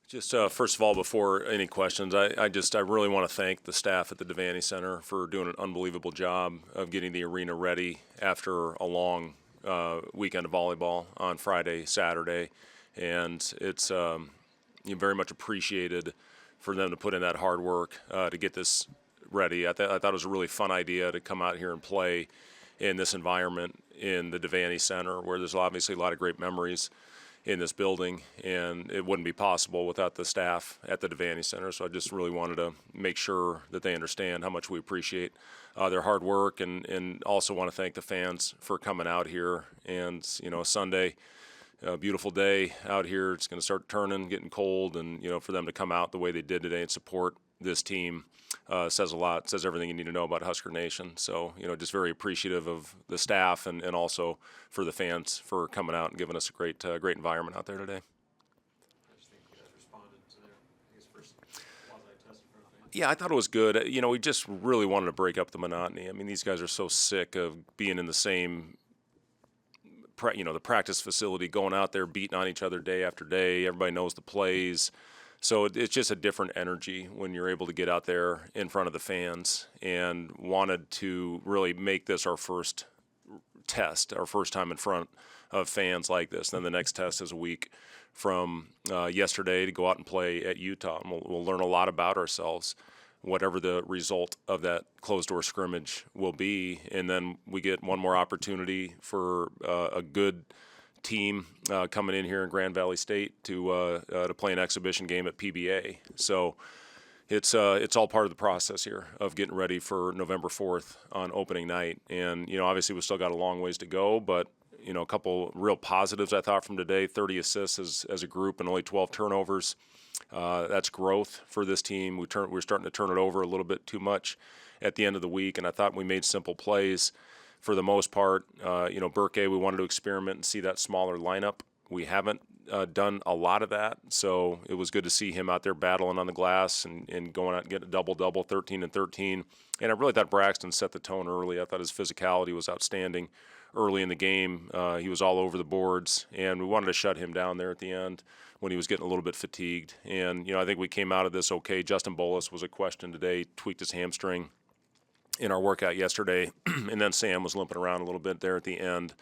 Just first of all, before any questions, I really want to thank the staff at the Devaney Center for doing an unbelievable job of getting the arena ready after a long weekend of volleyball on Friday, Saturday, and it's very much appreciated for them to put in that hard work to get this ready. I thought it was a really fun idea to come out here and play in this environment in the Devaney Center, where there's obviously a lot of great memories in this building, and it wouldn't be possible without the staff at the Devaney Center. So I just really wanted to make sure that they understand how much we appreciate their hard work, and also want to thank the fans for coming out here. And Sunday, a beautiful day out here. It's going to start turning, getting cold, and for them to come out the way they did today and support this team says a lot. Says everything you need to know about Husker Nation. So just very appreciative of the staff and also for the fans for coming out and giving us a great environment out there today. I just think you guys responded to their, I guess, first quasi-test in front of fans. Yeah, I thought it was good. We just really wanted to break up the monotony. I mean, these guys are so sick of being in the same the practice facility, going out there, beating on each other day after day. Everybody knows the plays. So it's just a different energy when you're able to get out there in front of the fans, and wanted to really make this our first test, our first time in front of fans like this. Then the next test is a week from yesterday to go out and play at Utah. And we'll learn a lot about ourselves, whatever the result of that closed-door scrimmage will be. And then we get one more opportunity for a good team coming in here in Grand Valley State to play an exhibition game at PBA. So it's all part of the process here of getting ready for November 4th on opening night. And obviously we still got a long ways to go, but a couple real positives I thought from today: 30 assists as a group and only 12 turnovers. That's growth for this team. We're starting to turn it over a little bit too much at the end of the week, and I thought we made simple plays for the most part. Burke, we wanted to experiment and see that smaller lineup. We haven't done a lot of that, so it was good to see him out there battling on the glass and going out and getting a double-double, 13 and 13. And I really thought Braxton set the tone early. I thought his physicality was outstanding early in the game. He was all over the boards, and we wanted to shut him down there at the end when he was getting a little bit fatigued. And, I think we came out of this okay. Justin Bolus was a question today, tweaked his hamstring in our workout yesterday, and then Sam was limping around a little bit there at the end.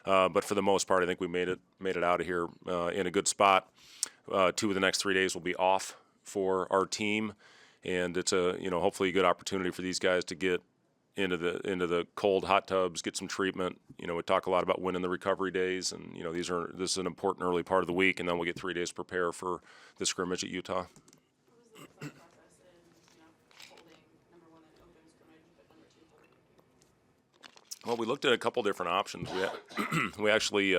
But for the most part, I think we made it out of here in a good spot. 2 of the next 3 days will be off for our team, and it's hopefully a good opportunity for these guys to get into the cold hot tubs, get some treatment. We talk a lot about winning the recovery days, and this is an important early part of the week, and then we'll get 3 days to prepare for the scrimmage at Utah. Well, we looked at a couple different options. We actually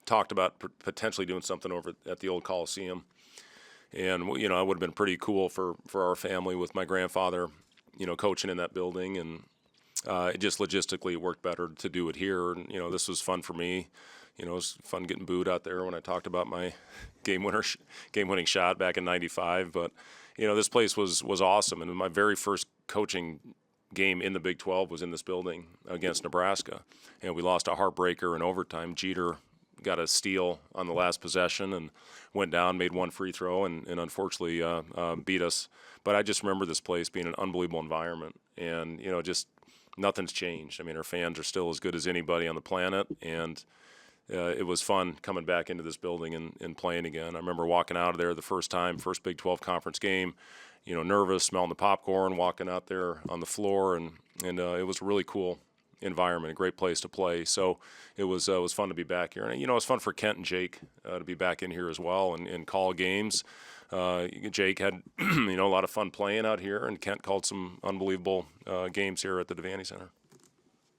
talked about potentially doing something over at the old Coliseum, and it would have been pretty cool for our family with my grandfather, coaching in that building, and it just logistically worked better to do it here. And this was fun for me. It was fun getting booed out there when I talked about my game-winning shot back in '95. But this place was awesome, and my very first coaching game in the Big 12 was in this building against Nebraska, and we lost a heartbreaker in overtime. Jeter got a steal on the last possession and went down, made one free throw, and unfortunately beat us. But I just remember this place being an unbelievable environment, and just nothing's changed. I mean, our fans are still as good as anybody on the planet, and it was fun coming back into this building and playing again. I remember walking out of there the first Big 12 conference game, nervous, smelling the popcorn, walking out there on the floor, and it was a really cool environment, a great place to play. So it was fun to be back here. And, it was fun for Kent and Jake to be back in here as well and call games. Jake had, a lot of fun playing out here, and Kent called some unbelievable games here at the Devaney Center.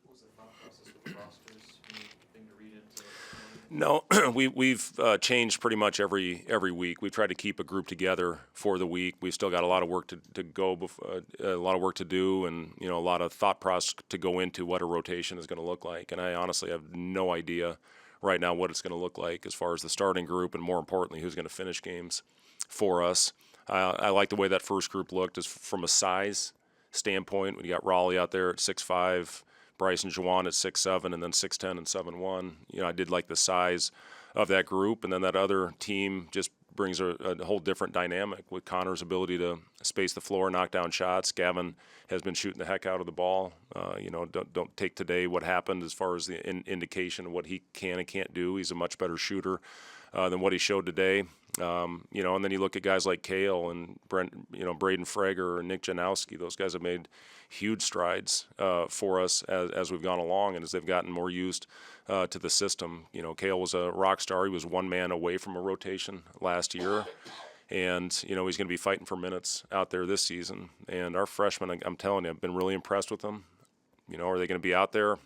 What was the thought process with the rosters? Anything to read into? No, we've changed pretty much every week. We've tried to keep a group together for the week. We've still got a lot of work to go, a lot of work to do, and a lot of thought process to go into what a rotation is going to look like. And I honestly have no idea right now what it's going to look like as far as the starting group, and more importantly, who's going to finish games for us. I like the way that first group looked as from a size standpoint. We got Raleigh out there at 6'5", Bryce and Juwan at 6'7", and then 6'10" and 7'1". I did like the size of that group, and then that other team just brings a whole different dynamic with Connor's ability to space the floor, knock down shots. Gavin has been shooting the heck out of the ball. Don't take today what happened as far as the indication of what he can and can't do. He's a much better shooter than what he showed today. And then you look at guys like Kale and Braden Frager and Nick Janowski. Those guys have made huge strides for us as we've gone along and as they've gotten more used to the system. Kale was a rock star. He was one man away from a rotation last year. And, he's going to be fighting for minutes out there this season. And our freshmen, I'm telling you, I've been really impressed with them. Are they going to be out there?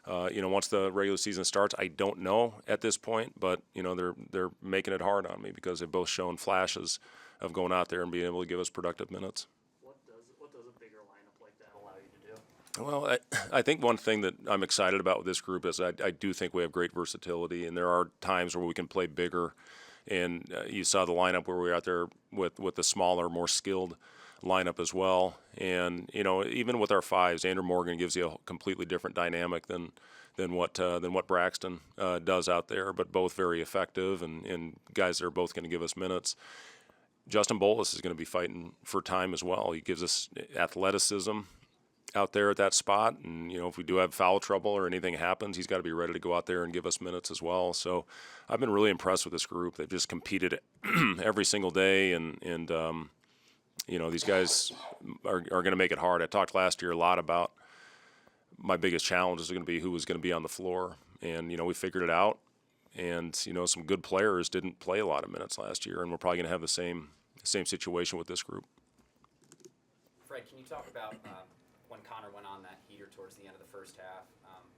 Once the regular season starts, I don't know at this point, but they're making it hard on me because they've both shown flashes of going out there and being able to give us productive minutes. What does a bigger lineup like that allow you to do? Well, I think one thing that I'm excited about with this group is I do think we have great versatility, and there are times where we can play bigger. And you saw the lineup where we were out there with the smaller, more skilled lineup as well. And even with our fives, Andrew Morgan gives you a completely different dynamic than what Braxton does out there, but both very effective and guys that are both going to give us minutes. Justin Bolus is going to be fighting for time as well. He gives us athleticism out there at that spot, and if we do have foul trouble or anything happens, he's got to be ready to go out there and give us minutes as well. So I've been really impressed with this group. They've just competed every single day, and these guys are going to make it hard. I talked last year a lot about my biggest challenge is going to be who was going to be on the floor, and we figured it out. And some good players didn't play a lot of minutes last year, and we're probably going to have the same situation with this group. Fred, can you talk about when Connor went on that heater towards the end of the first half,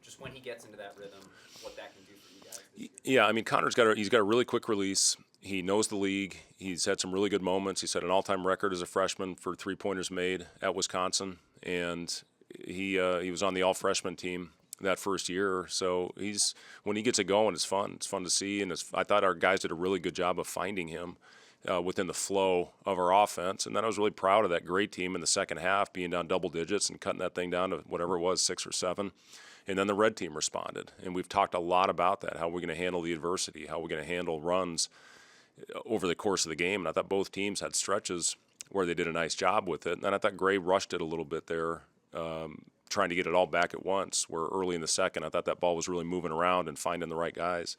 just when he gets into that rhythm, what that can do for you guys this year? Yeah, I mean, Connor's got a really quick release. He knows the league. He's had some really good moments. He set an all-time record as a freshman for three-pointers made at Wisconsin, and he was on the all-freshman team that first year. So when he gets it going, it's fun. It's fun to see, and I thought our guys did a really good job of finding him within the flow of our offense. And then I was really proud of that great team in the second half being down double digits and cutting that thing down to whatever it was, 6 or 7. And then the red team responded. And we've talked a lot about that, how we're going to handle the adversity, how we're going to handle runs over the course of the game. And I thought both teams had stretches where they did a nice job with it. And then I thought Gray rushed it a little bit there, trying to get it all back at once, where early in the second I thought that ball was really moving around and finding the right guys.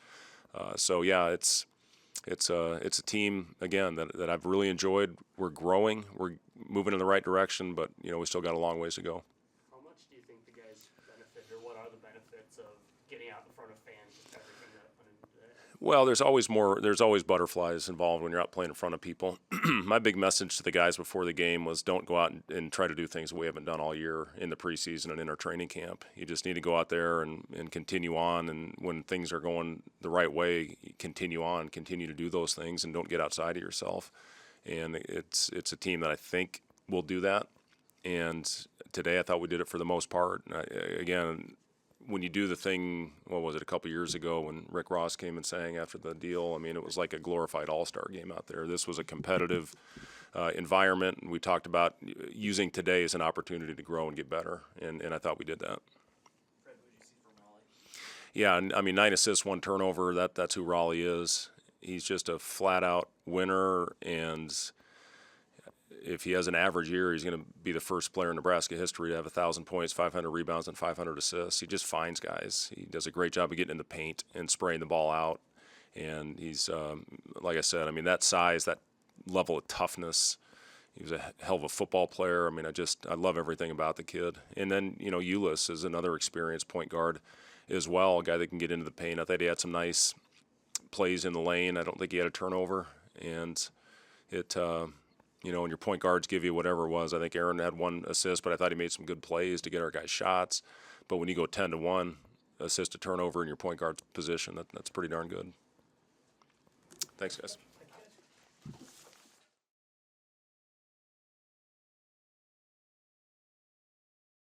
It's a team, again, that I've really enjoyed. We're growing. We're moving in the right direction, but, we still got a long ways to go. How much do you think the guys benefit, or what are the benefits of getting out in front of fans, just everything that went into that? Well, there's always butterflies involved when you're out playing in front of people. My big message to the guys before the game was don't go out and try to do things we haven't done all year in the preseason and in our training camp. You just need to go out there and continue on, and when things are going the right way, continue on, continue to do those things, and don't get outside of yourself. And it's a team that I think will do that. And today I thought we did it for the most part. Again, when you do the thing, what was it, a couple years ago when Rick Ross came and sang after the deal, I mean, it was like a glorified all-star game out there. This was a competitive environment, and we talked about using today as an opportunity to grow and get better, and I thought we did that. Fred, what did you see from Raleigh? Yeah, and I mean, 9 assists, 1 turnover, that's who Raleigh is. He's just a flat-out winner, and if he has an average year, he's going to be the first player in Nebraska history to have 1,000 points, 500 rebounds, and 500 assists. He just finds guys. He does a great job of getting in the paint and spraying the ball out. And he's, like I said, I mean, that size, that level of toughness. He was a hell of a football player. I mean, I love everything about the kid. And then, Ulis is another experienced point guard as well, a guy that can get into the paint. I thought he had some nice plays in the lane. I don't think he had a turnover. And when your point guards give you whatever it was, I think Aaron had 1 assist, but I thought he made some good plays to get our guys shots. But when you go 10-1, assist to turnover in your point guard position, that's pretty darn good. Thanks, guys.